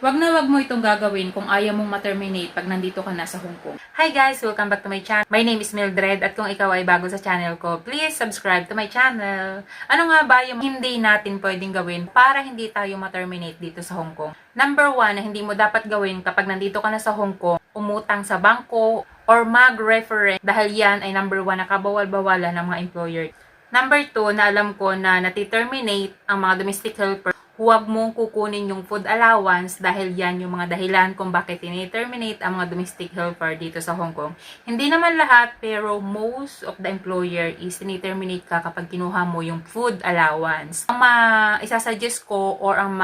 Wag na wag mo itong gagawin kung ayaw mong ma-terminate pag nandito ka na sa Hong Kong. Hi guys! Welcome back to my channel. My name is Mildred at kung ikaw ay bago sa channel ko, please subscribe to my channel. Ano nga ba yung hindi natin pwedeng gawin para hindi tayo ma-terminate dito sa Hong Kong? Number 1 na hindi mo dapat gawin kapag nandito ka na sa Hong Kong, umutang sa bangko or mag-reference dahil yan ay number 1 na kabawal-bawalan ng mga employer. Number 2 na alam ko na nati-terminate ang mga domestic helper, huwag mong kukunin yung food allowance dahil yan yung mga dahilan kung bakit tini-terminate ang mga domestic helper dito sa Hong Kong. Hindi naman lahat, pero most of the employer is tini-terminate ka kapag kinuha mo yung food allowance. Ang isasuggest ko or ang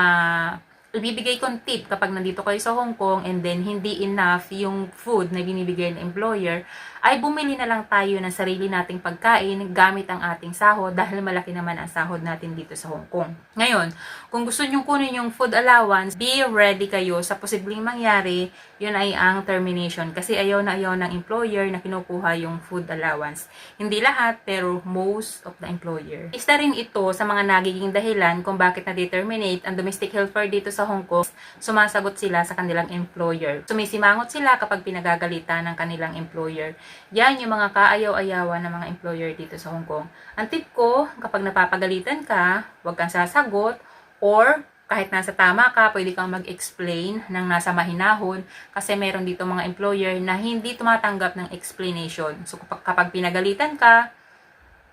ibibigay kong tip kapag nandito kayo sa Hong Kong and then hindi enough yung food na binibigay ng employer, ay bumili na lang tayo ng sarili nating pagkain gamit ang ating sahod dahil malaki naman ang sahod natin dito sa Hong Kong. Ngayon, kung gusto nyo kunin yung food allowance, be ready kayo sa posibleng mangyari, yun ay ang termination. Kasi ayaw na ayaw ng employer na kinukuha yung food allowance. Hindi lahat, pero most of the employer. Isa rin ito sa mga nagiging dahilan kung bakit na-determinate ang domestic helper dito sa Hong Kong. Sumasagot sila sa kanilang employer. Sumisimangot sila kapag pinagagalitan ng kanilang employer. Yan yung mga kaayaw-ayawan ng mga employer dito sa Hong Kong. Ang tip ko, kapag napapagalitan ka, huwag kang sasagot, or kahit nasa tama ka, pwede kang mag-explain ng nasa mahinahon kasi meron dito mga employer na hindi tumatanggap ng explanation. So kapag pinagalitan ka,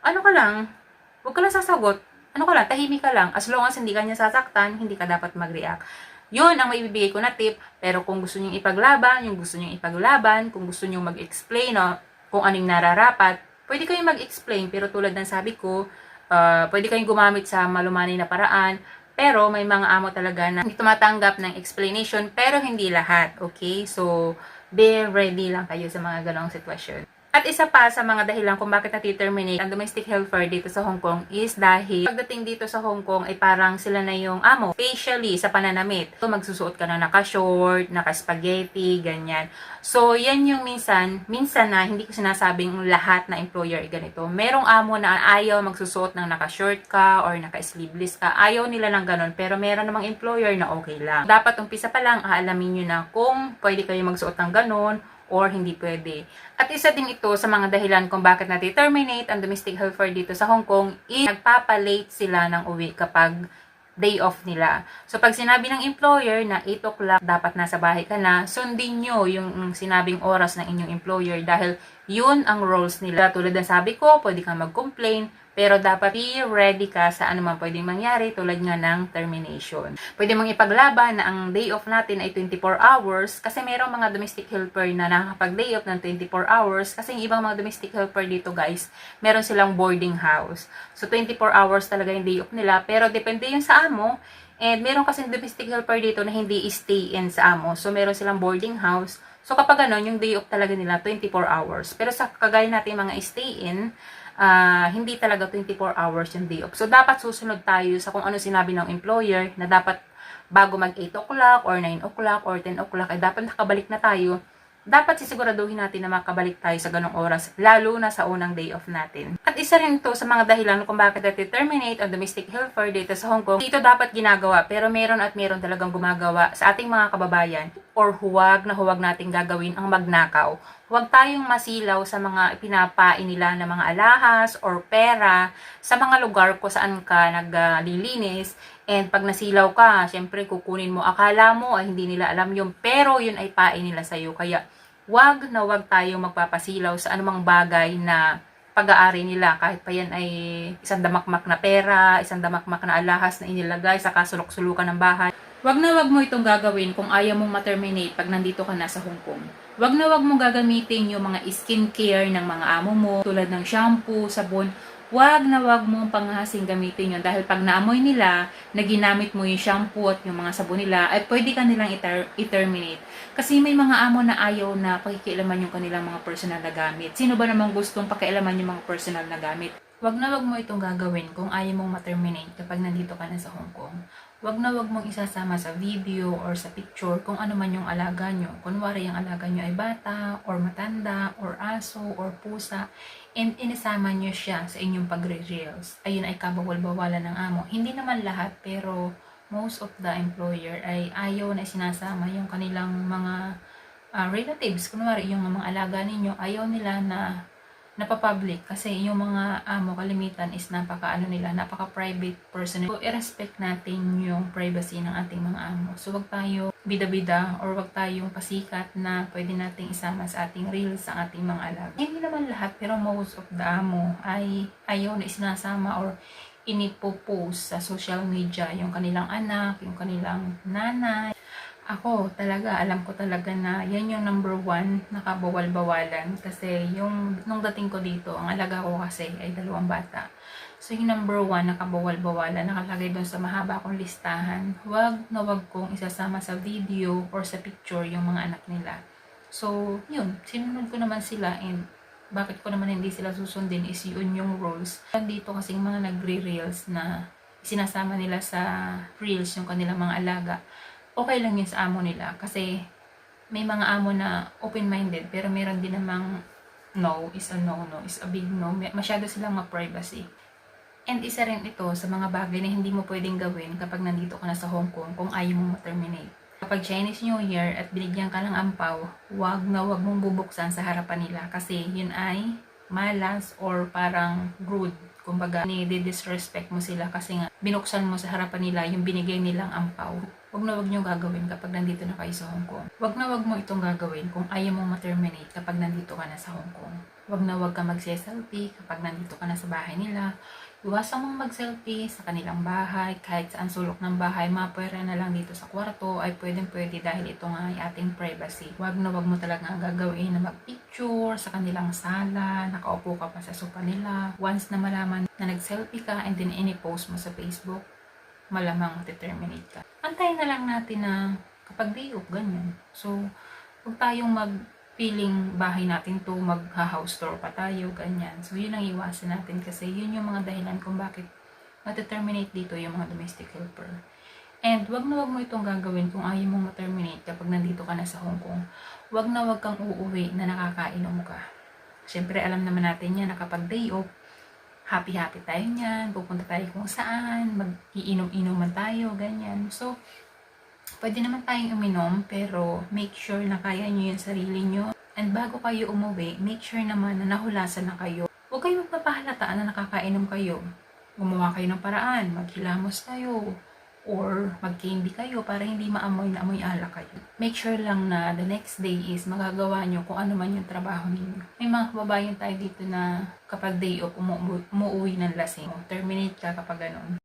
ano ka lang, huwag ka lang sasagot. Ano ka lang, tahimik ka lang. As long as hindi ka niya sasaktan, hindi ka dapat mag-react. Yun ang maibibigay ko na tip, pero kung gusto nyong ipaglaban, kung gusto nyong mag-explain kung anong nararapat, pwede kayong mag-explain, pero tulad ng sabi ko, pwede kayong gumamit sa malumanay na paraan, pero may mga amo talaga na hindi tumatanggap ng explanation, pero hindi lahat, okay? So, be ready lang kayo sa mga ganong sitwasyon. At isa pa sa mga dahilan kung bakit nati-terminate ang domestic helper dito sa Hong Kong is dahil pagdating dito sa Hong Kong ay parang sila na yung amo, facially sa pananamit. So, magsusuot ka na naka-short, naka-spaghetti, ganyan. So, yan yung minsan na hindi ko sinasabing lahat na employer ay ganito. Merong amo na ayaw magsusuot ng naka-short ka or naka-sleeveless ka. Ayaw nila ng ganon, pero meron namang employer na okay lang. Dapat umpisa pa lang, aalamin nyo na kung pwede kayo magsuot ng ganon or hindi pwede. At isa din ito sa mga dahilan kung bakit nati-terminate ang domestic helper dito sa Hong Kong is nagpapalate sila ng uwi kapag day off nila. So, pag sinabi ng employer na 8 o'clock dapat nasa bahay ka na, sundin nyo yung sinabing oras ng inyong employer dahil yun ang roles nila. Tulad ng sabi ko, pwede kang mag-complain, pero dapat be ready ka sa anumang pwedeng mangyari tulad nga ng termination. Pwede mong ipaglaban na ang day off natin ay 24 hours kasi merong mga domestic helper na nakakapag-day off ng 24 hours kasi yung ibang mga domestic helper dito guys, meron silang boarding house. So 24 hours talaga yung day off nila pero depende yun sa amo. And meron kasi domestic helper dito na hindi stay in sa amo. So meron silang boarding house. So kapag ano, yung day off talaga nila 24 hours. Pero sa kagaya natin mga stay in, hindi talaga 24 hours yung day off. So, dapat susunod tayo sa kung ano sinabi ng employer na dapat bago mag 8 o'clock or 9 o'clock or 10 o'clock ay dapat nakabalik na tayo. Dapat sisiguraduhin natin na makabalik tayo sa ganong oras, lalo na sa unang day off natin. At isa rin ito sa mga dahilan kung bakit nati-terminate ang domestic helper dito sa Hong Kong. Ito dapat ginagawa, pero meron talagang gumagawa sa ating mga kababayan or huwag nating gagawin ang magnakaw. Huwag tayong masilaw sa mga pinapain nila na mga alahas or pera sa mga lugar kung saan ka naglilinis. And pag nasilaw ka, syempre kukunin mo. Akala mo ay hindi nila alam yun, pero yun ay pain nila sa'yo. Kaya wag tayong magpapasilaw sa anumang bagay na pag-aari nila. Kahit pa yan ay isang damakmak na pera, isang damakmak na alahas na inilagay sa kasulok-sulukan ng bahay. Wag mo itong gagawin kung ayaw mong ma-terminate pag nandito ka na sa Hong Kong. Wag mong gagamitin yung mga skincare ng mga amo mo tulad ng shampoo, sabon. Wag mong panghasing gamitin yun dahil pag naamoy nila na ginamit mo yung shampoo at yung mga sabon nila ay pwede ka nilang i-terminate. Kasi may mga amo na ayaw na pakikialaman yung kanilang mga personal na gamit. Sino ba namang gustong pakialaman yung mga personal na gamit? Wag mo itong gagawin kung ayaw mong ma-terminate kapag nandito ka na sa Hong Kong. Wag mong isasama sa video or sa picture kung ano man yung alaga nyo. Kunwari yung alaga nyo ay bata, or matanda, or aso, or pusa, and inisama nyo siya sa inyong pagre-reels. Ayun ay kabawal-bawalan ng amo. Hindi naman lahat, pero most of the employer ay ayaw na sinasama yung kanilang mga relatives. Kunwari, yung mga alaga ninyo, ayaw nila na napapublic kasi yung mga amo kalimitan is napaka-private person. So, i-respect natin yung privacy ng ating mga amo. So, wag tayo bida-bida or wag tayong pasikat na pwede nating isama sa ating reels ang ating mga alaga. Hindi naman lahat, pero most of the amo ay ayaw na isinasama or inipopost sa social media yung kanilang anak, yung kanilang nanay. Ako talaga, alam ko talaga na yan yung number one na kabawal-bawalan kasi yung nung dating ko dito, ang alaga ko kasi ay 2 bata. So yung number one na kabawal-bawalan nakalagay doon sa mahaba kong listahan, wag na wag kong isasama sa video or sa picture yung mga anak nila. So yun, sinunod ko naman sila and bakit ko naman hindi sila susundin is yun yung rules. Dito kasing mga nagre-reels na sinasama nila sa reels yung kanilang mga alaga, okay lang yun sa amo nila kasi may mga amo na open-minded pero meron din namang no is a no, no is a big no. Masyado silang mag-privacy. And isa rin ito sa mga bagay na hindi mo pwedeng gawin kapag nandito ka na sa Hong Kong kung ayaw mo ma-terminate. Kapag Chinese New Year at binigyan ka ng ampaw, wag mong bubuksan sa harapan nila kasi yun ay malas or parang rude. Kumbaga, ni-disrespect mo sila kasi nga binuksan mo sa harapan nila yung binigay nilang ampaw. Wag na wag nyo gagawin kapag nandito na kayo sa Hong Kong. Wag na wag mo itong gagawin kung ayaw mong ma-terminate kapag nandito ka na sa Hong Kong. Wag na wag ka mag-selfie kapag nandito ka na sa bahay nila. Iwasan mong mag-selfie sa kanilang bahay, kahit saan sulok ng bahay, mapwera na lang dito sa kwarto, ay pwedeng-pwede dahil ito nga ay ating privacy. Wag na wag mo talaga gagawin na mag-picture sa kanilang sala, nakaupo ka pa sa sofa nila. Once na malaman na nag-selfie ka and then ini-post mo sa Facebook, malamang determinate ka. Antayin na lang natin na kapag day off, ganyan. So, huwag tayong feeling bahay natin to, mag-house tour pa tayo, ganyan. So, yun ang iwasan natin kasi yun yung mga dahilan kung bakit ma-terminate dito yung mga domestic helper. And wag na wag mo itong gagawin kung ayaw mong ma-terminate kapag nandito ka na sa Hong Kong. Wag na wag kang uuwi na nakakainom ka. Siyempre, alam naman natin yan na kapag day off, happy-happy tayo niyan, pupunta tayo kung saan, mag-iinom-inuman tayo, ganyan. So, pwede naman tayong uminom, pero make sure na kaya nyo yung sarili nyo. And bago kayo umuwi, make sure naman na nahulasan na kayo. Huwag kayo magpapahalataan na nakakainom kayo. Gumawa kayo ng paraan, maghilamos kayo, or mag-candy kayo para hindi maamoy na amoy alak kayo. Make sure lang na the next day is magagawa nyo kung ano man yung trabaho ninyo. May mga kababayan tayo dito na kapag day off, umuwi ng lasing. Terminate ka kapag ganun.